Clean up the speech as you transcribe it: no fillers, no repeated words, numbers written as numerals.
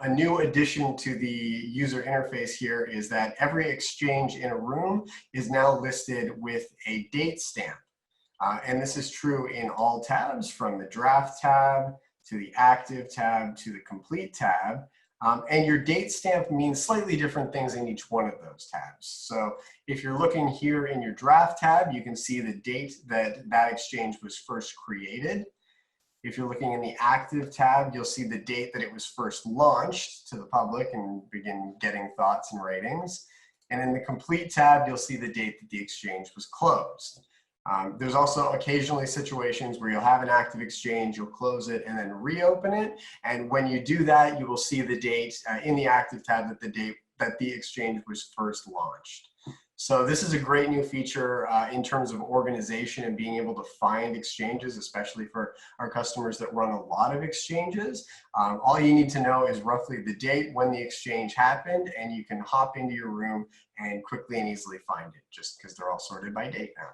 A new addition to the user interface here is that every exchange in a room is now listed with a date stamp. And this is true in all tabs, from the draft tab to the active tab to the complete tab. And your date stamp means slightly different things in each one of those tabs. So if you're looking here in your draft tab, you can see the date that that exchange was first created. If you're looking in the active tab, you'll see the date that it was first launched to the public and begin getting thoughts and ratings. And in the complete tab, you'll see the date that the exchange was closed. There's also occasionally situations where you'll have an active exchange, you'll close it and then reopen it. And when you do that, you will see the date in the active tab that the exchange was first launched. So this is a great new feature in terms of organization and being able to find exchanges, especially for our customers that run a lot of exchanges. All you need to know is roughly the date when the exchange happened, and you can hop into your room and quickly and easily find it, just because they're all sorted by date now.